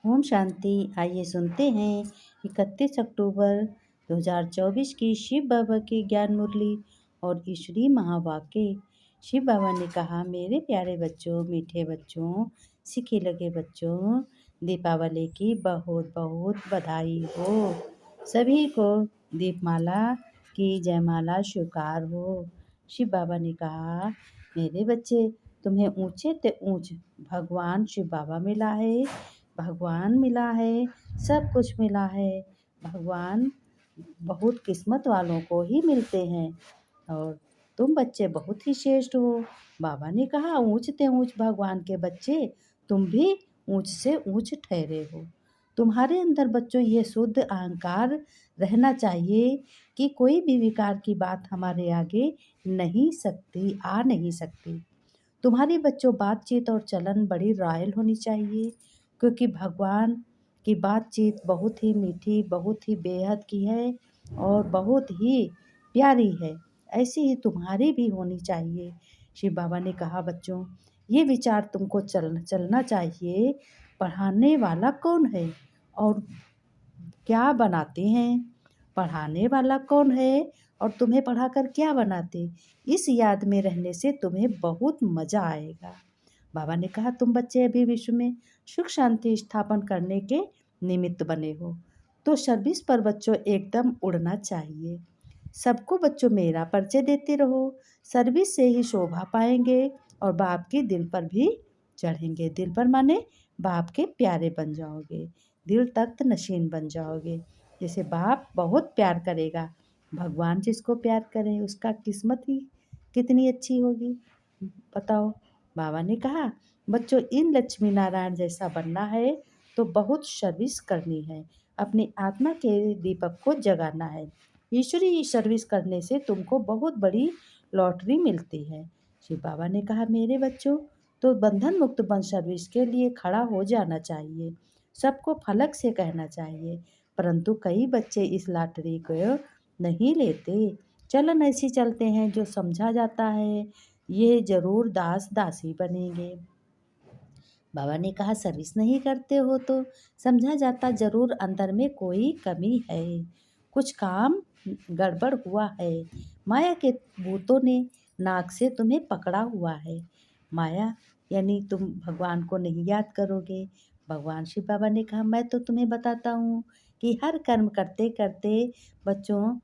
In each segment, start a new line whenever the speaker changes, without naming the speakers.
ओम शांति। आइए सुनते हैं 31 अक्टूबर 2024 की शिव बाबा की ज्ञान मुरली और ईश्वरी महावाक्य। शिव बाबा ने कहा, मेरे प्यारे बच्चों, मीठे बच्चों, सीखे लगे बच्चों, दीपावली की बहुत बहुत बधाई हो। सभी को दीपमाला की जयमाला स्वीकार हो। शिव बाबा ने कहा, मेरे बच्चे, तुम्हें ऊंचे ते ऊंच भगवान शिव बाबा मिला है। भगवान मिला है, सब कुछ मिला है। भगवान बहुत किस्मत वालों को ही मिलते हैं और तुम बच्चे बहुत ही श्रेष्ठ हो। बाबा ने कहा, ऊंच ते ऊंच भगवान के बच्चे, तुम भी ऊंच से ऊंच ठहरे हो। तुम्हारे अंदर बच्चों ये शुद्ध अहंकार रहना चाहिए कि कोई भी विकार की बात हमारे आगे आ नहीं सकती। तुम्हारी बच्चों बातचीत और चलन बड़ी रॉयल होनी चाहिए, क्योंकि भगवान की बातचीत बहुत ही मीठी, बहुत ही बेहद की है और बहुत ही प्यारी है। ऐसी ही तुम्हारी भी होनी चाहिए। शिव बाबा ने कहा, बच्चों, ये विचार तुमको चलना चाहिए, पढ़ाने वाला कौन है और क्या बनाते हैं। पढ़ाने वाला कौन है और तुम्हें पढ़ाकर क्या बनाते। इस याद में रहने से तुम्हें बहुत मज़ा आएगा। बाबा ने कहा, तुम बच्चे अभी विश्व में सुख शांति स्थापन करने के निमित्त बने हो, तो सर्विस पर बच्चों एकदम उड़ना चाहिए। सबको बच्चों मेरा परिचय देते रहो। सर्विस से ही शोभा पाएंगे और बाप के दिल पर भी चढ़ेंगे। दिल पर माने बाप के प्यारे बन जाओगे, दिल तख्त नशीन बन जाओगे। जैसे बाप बहुत प्यार करेगा, भगवान जिसको प्यार करे उसका किस्मत ही कितनी अच्छी होगी। बताओ। बाबा ने कहा, बच्चों, इन लक्ष्मी नारायण जैसा बनना है तो बहुत सर्विस करनी है, अपनी आत्मा के दीपक को जगाना है। ईश्वरी सर्विस करने से तुमको बहुत बड़ी लॉटरी मिलती है। शिव बाबा ने कहा, मेरे बच्चों, तो बंधन मुक्त बन सर्विस के लिए खड़ा हो जाना चाहिए। सबको फलक से कहना चाहिए, परंतु कई बच्चे इस लॉटरी को नहीं लेते। चलन ऐसी चलते हैं जो समझा जाता है ये जरूर दास दासी बनेंगे। बाबा ने कहा, सर्विस नहीं करते हो तो समझा जाता जरूर अंदर में कोई कमी है, कुछ काम गड़बड़ हुआ है। माया के भूतों ने नाक से तुम्हें पकड़ा हुआ है। माया यानी तुम भगवान को नहीं याद करोगे। भगवान शिव बाबा ने कहा, मैं तो तुम्हें बताता हूँ कि हर कर्म करते करते बच्चों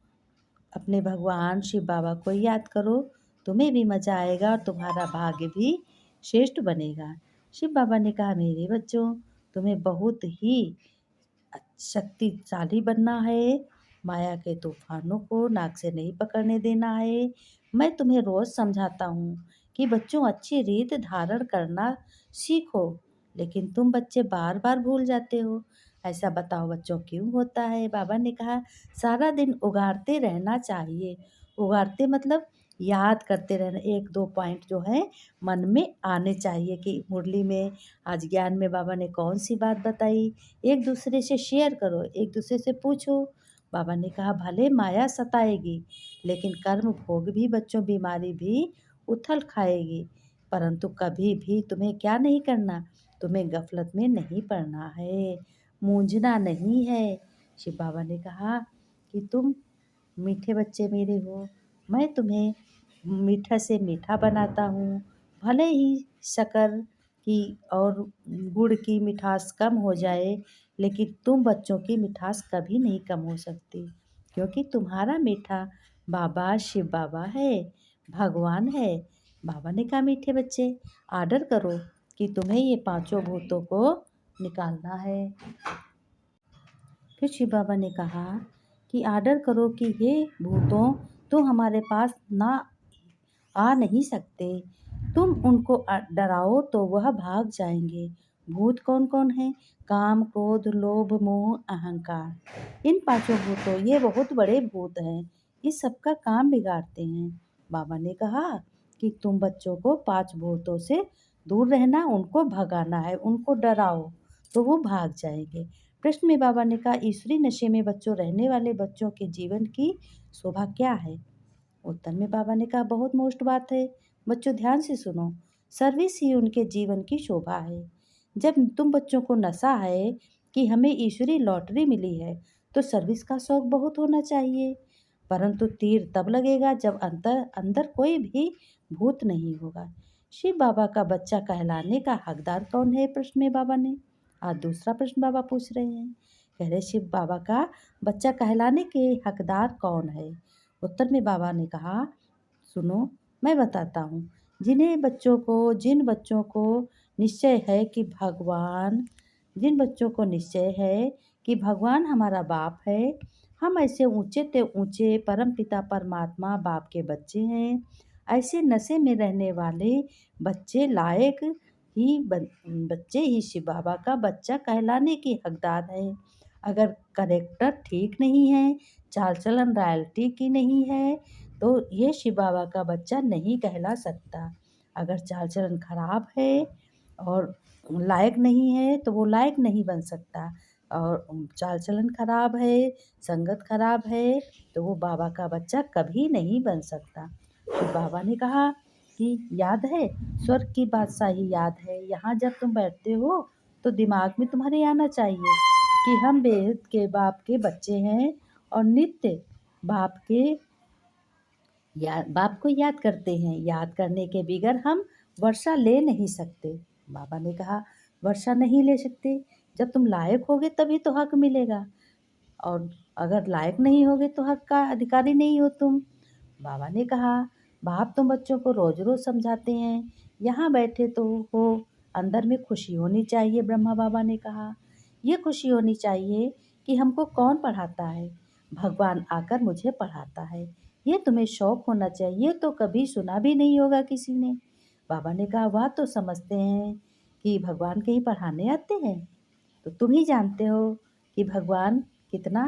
अपने भगवान शिव बाबा को याद करो, तुम्हें भी मज़ा आएगा और तुम्हारा भाग्य भी श्रेष्ठ बनेगा। शिव बाबा ने कहा, मेरे बच्चों, तुम्हें बहुत ही शक्तिशाली बनना है। माया के तूफानों को नाक से नहीं पकड़ने देना है। मैं तुम्हें रोज़ समझाता हूँ कि बच्चों अच्छी रीत धारण करना सीखो, लेकिन तुम बच्चे बार बार भूल जाते हो। ऐसा बताओ बच्चों, क्यों होता है। बाबा ने कहा, सारा दिन उगाड़ते रहना चाहिए। उगाड़ते मतलब याद करते रहना। एक दो पॉइंट जो है मन में आने चाहिए कि मुरली में आज ज्ञान में बाबा ने कौन सी बात बताई। एक दूसरे से शेयर करो, एक दूसरे से पूछो। बाबा ने कहा, भले माया सताएगी, लेकिन कर्म भोग भी बच्चों बीमारी भी उथल खाएगी, परंतु कभी भी तुम्हें क्या नहीं करना, तुम्हें गफलत में नहीं पड़ना है, मूंझना नहीं है। शिव बाबा ने कहा कि तुम मीठे बच्चे मेरे हो, मैं तुम्हें मीठा से मीठा बनाता हूँ। भले ही शक्कर की और गुड़ की मिठास कम हो जाए, लेकिन तुम बच्चों की मिठास कभी नहीं कम हो सकती, क्योंकि तुम्हारा मीठा बाबा शिव बाबा है, भगवान है। बाबा ने कहा, मीठे बच्चे, आर्डर करो कि तुम्हें ये पांचों भूतों को निकालना है। फिर शिव बाबा ने कहा कि आर्डर करो कि हे भूतों, तुम हमारे पास ना आ नहीं सकते। तुम उनको डराओ तो वह भाग जाएंगे। भूत कौन कौन है? काम, क्रोध, लोभ, मोह, अहंकार। इन पांचों भूतों, ये बहुत बड़े भूत हैं, इस सबका काम बिगाड़ते हैं। बाबा ने कहा कि तुम बच्चों को पांच भूतों से दूर रहना, उनको भगाना है, उनको डराओ तो वो भाग जाएंगे। प्रश्न में बाबा ने कहा, ईश्वरी नशे में बच्चों रहने वाले बच्चों के जीवन की शोभा क्या है? उत्तर में बाबा ने कहा, बहुत मोस्ट बात है, बच्चों ध्यान से सुनो। सर्विस ही उनके जीवन की शोभा है। जब तुम बच्चों को नशा है कि हमें ईश्वरी लॉटरी मिली है, तो सर्विस का शौक बहुत होना चाहिए। परंतु तीर तब लगेगा जब अंदर अंदर कोई भी भूत नहीं होगा। शिव बाबा का बच्चा कहलाने का हकदार कौन है? प्रश्न में बाबा ने आज दूसरा प्रश्न बाबा पूछ रहे हैं। कह रहे शिव बाबा का बच्चा कहलाने के हकदार कौन है? उत्तर में बाबा ने कहा, सुनो, मैं बताता हूँ। जिन बच्चों को निश्चय है कि भगवान हमारा बाप है, हम ऐसे ऊंचे ते ऊंचे परम पिता परमात्मा बाप के बच्चे हैं। ऐसे नशे में रहने वाले बच्चे बच्चे ही शिव बाबा का बच्चा कहलाने के हकदार हैं। अगर करेक्टर ठीक नहीं है, चाल चलन रॉयल्टी की नहीं है, तो ये शिव बाबा का बच्चा नहीं कहला सकता। अगर चाल चलन खराब है और लायक नहीं है, तो वो लायक नहीं बन सकता। और चाल चलन खराब है, संगत खराब है, तो वो बाबा का बच्चा कभी नहीं बन सकता। फिर बाबा ने कहा कि याद है, स्वर्ग की बादशाही याद है। यहाँ जब तुम बैठते हो तो दिमाग में तुम्हारे आना चाहिए कि हम बेहद के बाप के बच्चे हैं और नित्य बाप को याद करते हैं। याद करने के बगैर हम वर्षा ले नहीं सकते। बाबा ने कहा, वर्षा नहीं ले सकते? जब तुम लायक होगे तभी तो हक मिलेगा, और अगर लायक नहीं होगे तो हक का अधिकारी नहीं हो तुम। बाबा ने कहा, बाप तुम बच्चों को रोज रोज समझाते हैं, यहाँ बैठे तो हो, अंदर में खुशी होनी चाहिए। ब्रह्मा बाबा ने कहा, ये खुशी होनी चाहिए कि हमको कौन पढ़ाता है? भगवान आकर मुझे पढ़ाता है। ये तुम्हें शौक होना चाहिए, तो कभी सुना भी नहीं होगा किसी ने। बाबा ने कहा, वाह, तो समझते हैं कि भगवान कहीं पढ़ाने आते हैं? तो तुम ही जानते हो कि भगवान कितना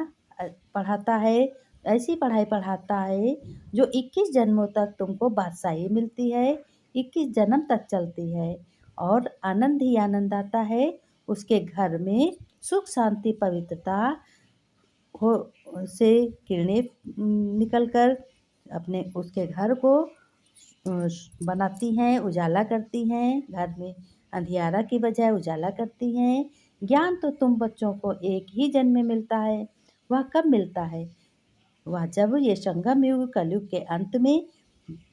पढ़ाता है। ऐसी पढ़ाई पढ़ाता है जो 21 जन्मों तक तुमको बादशाही मिलती है, 21 जन्म तक चलती है, और आनंद ही आनंद आता है। उसके घर में सुख शांति पवित्रता हो से किरणें निकल कर अपने उसके घर को बनाती हैं, उजाला करती हैं। घर में अंधियारा की बजाय उजाला करती हैं। ज्ञान तो तुम बच्चों को एक ही जन्म में मिलता है। वह कब मिलता है? वह जब ये संगम युग कलयुग के अंत में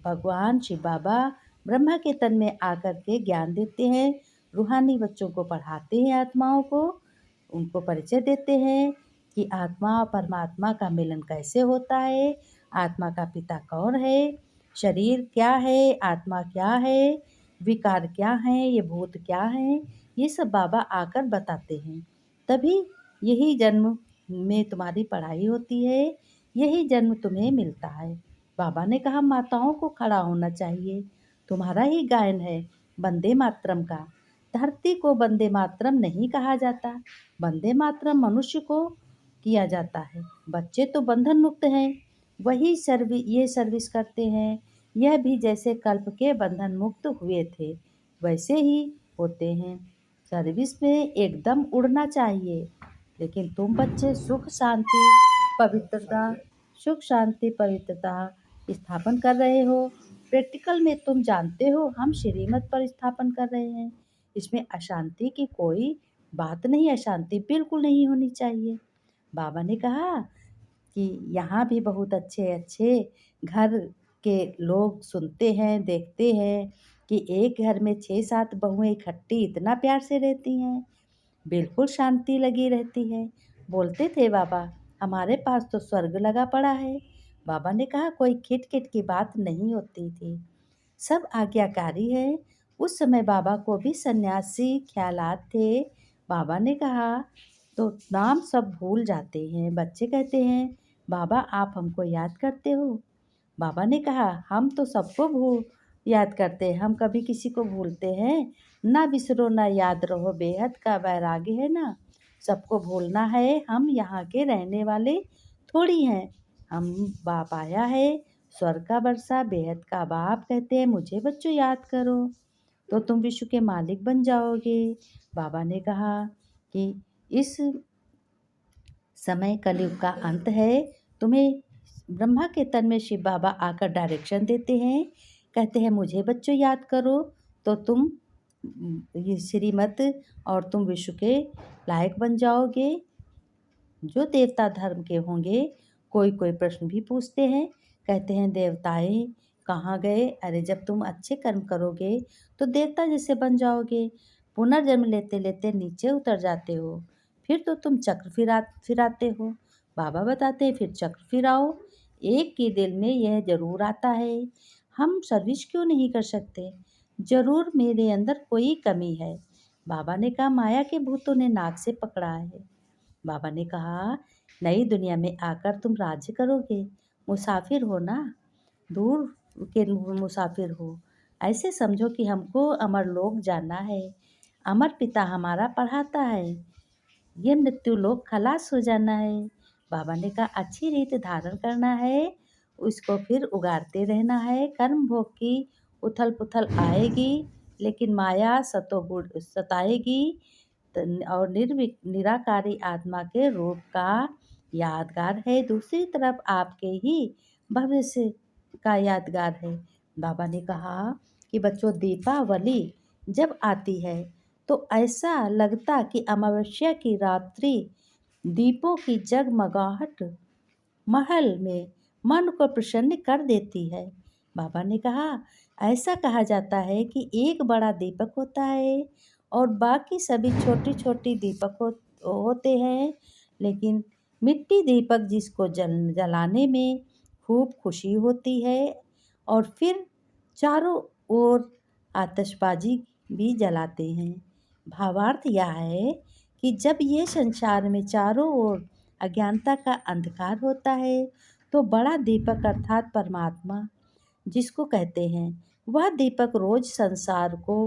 भगवान शिव बाबा ब्रह्मा के तन में आकर के ज्ञान देते हैं। रूहानी बच्चों को पढ़ाते हैं, आत्माओं को उनको परिचय देते हैं कि आत्मा और परमात्मा का मिलन कैसे होता है, आत्मा का पिता कौन है, शरीर क्या है, आत्मा क्या है, विकार क्या है, ये भूत क्या है, ये सब बाबा आकर बताते हैं। तभी यही जन्म में तुम्हारी पढ़ाई होती है, यही जन्म तुम्हें मिलता है। बाबा ने कहा, माताओं को खड़ा होना चाहिए। तुम्हारा ही गायन है वंदे मातरम का। धरती को वंदे मातरम नहीं कहा जाता, वंदे मातरम मनुष्य को किया जाता है। बच्चे तो बंधन मुक्त हैं, वही ये सर्विस करते हैं। यह भी जैसे कल्प के बंधन मुक्त हुए थे वैसे ही होते हैं। सर्विस में एकदम उड़ना चाहिए। लेकिन तुम बच्चे सुख शांति पवित्रता स्थापन कर रहे हो। प्रैक्टिकल में तुम जानते हो हम श्रीमत पर स्थापन कर रहे हैं। इसमें अशांति की कोई बात नहीं, अशांति बिल्कुल नहीं होनी चाहिए। बाबा ने कहा कि यहाँ भी बहुत अच्छे अच्छे घर के लोग सुनते हैं, देखते हैं कि एक घर में 6-7 बहुएं इकट्ठी इतना प्यार से रहती हैं, बिल्कुल शांति लगी रहती है। बोलते थे बाबा, हमारे पास तो स्वर्ग लगा पड़ा है। बाबा ने कहा, कोई खिट-खिट की बात नहीं होती थी, सब आज्ञाकारी है। उस समय बाबा को भी सन्यासी ख्यालात थे। बाबा ने कहा, तो नाम सब भूल जाते हैं। बच्चे कहते हैं, बाबा आप हमको याद करते हो? बाबा ने कहा, हम तो सबको याद करते हैं, हम कभी किसी को भूलते हैं? ना बिसरो ना याद रहो, बेहद का वैराग्य है ना, सबको भूलना है। हम यहाँ के रहने वाले थोड़ी हैं, हम बाप आया है, स्वर्ग का वर्षा बेहद का बाप कहते हैं, मुझे बच्चों याद करो तो तुम विश्व के मालिक बन जाओगे। बाबा ने कहा कि इस समय कलयुग का अंत है। तुम्हें ब्रह्मा के तन में शिव बाबा आकर डायरेक्शन देते हैं, कहते हैं मुझे बच्चों याद करो तो तुम ये श्रीमत और तुम विश्व के लायक बन जाओगे। जो देवता धर्म के होंगे कोई कोई प्रश्न भी पूछते हैं, कहते हैं देवताएं कहाँ गए? अरे जब तुम अच्छे कर्म करोगे तो देवता जैसे बन जाओगे, पुनर्जन्म लेते लेते नीचे उतर जाते हो, फिर तो तुम चक्र फिराते हो। बाबा बताते हैं फिर चक्र फिराओ। एक के दिल में यह जरूर आता है, हम सर्विस क्यों नहीं कर सकते? जरूर मेरे अंदर कोई कमी है। बाबा ने कहा माया के भूतों ने नाक से पकड़ा है। बाबा ने कहा नई दुनिया में आकर तुम राज्य करोगे, मुसाफिर हो ना, दूर के मुसाफिर हो। ऐसे समझो कि हमको अमर लोक जाना है, अमर पिता हमारा पढ़ाता है, ये मृत्यु लोक खलास हो जाना है। बाबा ने कहा अच्छी रीत धारण करना है, उसको फिर उगारते रहना है। कर्म भोग की उथल पुथल आएगी, लेकिन माया सतोगुण सताएगी और निराकारी आत्मा के रूप का यादगार है। दूसरी तरफ आपके ही भविष्य का यादगार है। बाबा ने कहा कि बच्चों दीपावली जब आती है तो ऐसा लगता कि अमावस्या की रात्रि दीपों की जगमगाहट महल में मन को प्रसन्न कर देती है। बाबा ने कहा ऐसा कहा जाता है कि एक बड़ा दीपक होता है और बाकी सभी छोटी छोटी दीपक होते हैं, लेकिन मिट्टी दीपक जिसको जलाने में खूब खुशी होती है और फिर चारों ओर आतिशबाजी भी जलाते हैं। भावार्थ यह है कि जब ये संसार में चारों ओर अज्ञानता का अंधकार होता है तो बड़ा दीपक अर्थात परमात्मा जिसको कहते हैं वह दीपक रोज संसार को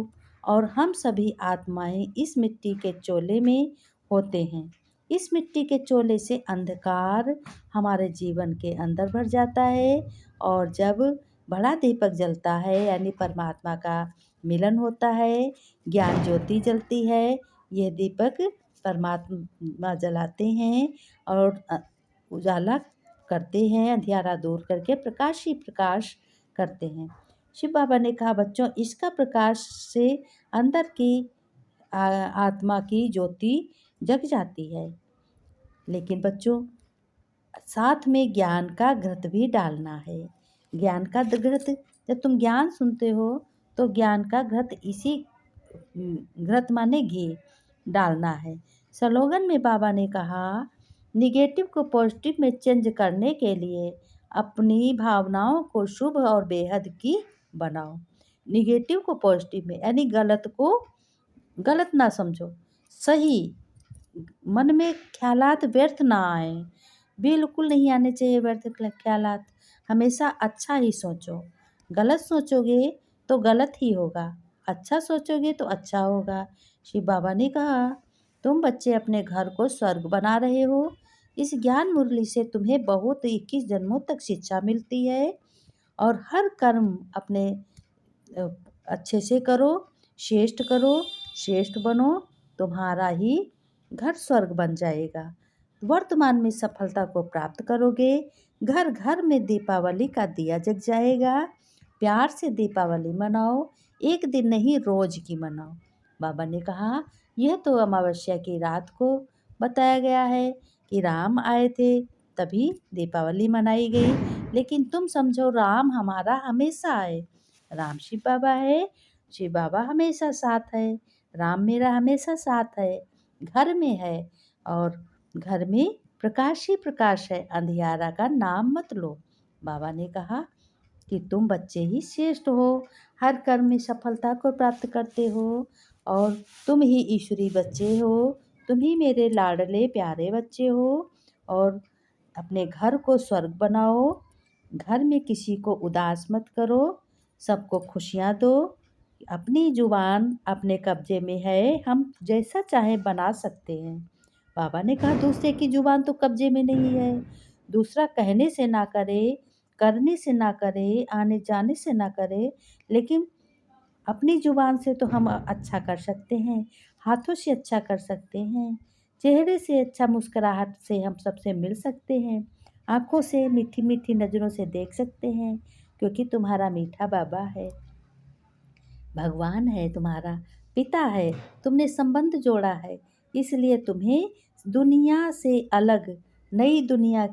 और हम सभी आत्माएं इस मिट्टी के चोले में होते हैं। इस मिट्टी के चोले से अंधकार हमारे जीवन के अंदर भर जाता है और जब बड़ा दीपक जलता है यानी परमात्मा का मिलन होता है, ज्ञान ज्योति जलती है। यह दीपक परमात्मा जलाते हैं और उजाला करते हैं, अंधियारा दूर करके प्रकाश ही प्रकाश करते हैं। शिव बाबा ने कहा बच्चों इसका प्रकाश से अंदर की आत्मा की ज्योति जग जाती है, लेकिन बच्चों साथ में ज्ञान का घृत भी डालना है। ज्ञान का घृत जब तुम ज्ञान सुनते हो तो ज्ञान का घृत इसी घृत माने घी डालना है। स्लोगन में बाबा ने कहा निगेटिव को पॉजिटिव में चेंज करने के लिए अपनी भावनाओं को शुभ और बेहद की बनाओ। निगेटिव को पॉजिटिव में यानी गलत को गलत ना समझो, सही मन में ख्यालात व्यर्थ ना आए, बिल्कुल नहीं आने चाहिए व्यर्थ ख्यालात। हमेशा अच्छा ही सोचो, गलत सोचोगे तो गलत ही होगा, अच्छा सोचोगे तो अच्छा होगा। शिव बाबा ने कहा तुम बच्चे अपने घर को स्वर्ग बना रहे हो। इस ज्ञान मुरली से तुम्हें बहुत 21 जन्मों तक शिक्षा मिलती है और हर कर्म अपने अच्छे से करो, श्रेष्ठ बनो, तुम्हारा ही घर स्वर्ग बन जाएगा। वर्तमान में सफलता को प्राप्त करोगे, घर घर में दीपावली का दिया जग जाएगा। प्यार से दीपावली मनाओ, एक दिन नहीं रोज की मनाओ। बाबा ने कहा यह तो अमावस्या की रात को बताया गया है कि राम आए थे तभी दीपावली मनाई गई, लेकिन तुम समझो राम हमारा हमेशा है। राम शिव बाबा है, शिव बाबा हमेशा साथ है, राम मेरा हमेशा साथ है, घर में है और घर में प्रकाश ही प्रकाश है, अंधियारा का नाम मत लो। बाबा ने कहा कि तुम बच्चे ही श्रेष्ठ हो, हर कर्म में सफलता को प्राप्त करते हो और तुम ही ईश्वरी बच्चे हो, तुम ही मेरे लाडले प्यारे बच्चे हो। और अपने घर को स्वर्ग बनाओ, घर में किसी को उदास मत करो, सबको खुशियाँ दो। अपनी जुबान अपने कब्जे में है, हम जैसा चाहे बना सकते हैं। बाबा ने कहा दूसरे की जुबान तो कब्जे में नहीं है, दूसरा कहने से ना करे, करने से ना करे, आने जाने से ना करे, लेकिन अपनी जुबान से तो हम अच्छा कर सकते हैं, हाथों से अच्छा कर सकते हैं, चेहरे से अच्छा मुस्कुराहट से हम सबसे मिल सकते हैं, आँखों से मीठी मीठी नज़रों से देख सकते हैं, क्योंकि तुम्हारा मीठा बाबा है, भगवान है तुम्हारा। पिता है, तुमने संबंध जोड़ा है, इसलिए तुम्हें दुनिया से अलग नई दुनिया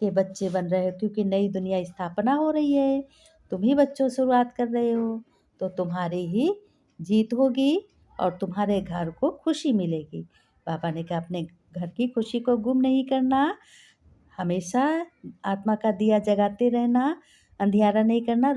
के बच्चे बन रहे हो, क्योंकि नई दुनिया स्थापना हो रही है, तुम ही बच्चों शुरुआत कर रहे हो, तो तुम्हारी ही जीत होगी और तुम्हारे घर को खुशी मिलेगी। पापा ने कहा अपने घर की खुशी को गुम नहीं करना, हमेशा आत्मा का दिया जगाते रहना, अंधियारा नहीं करना।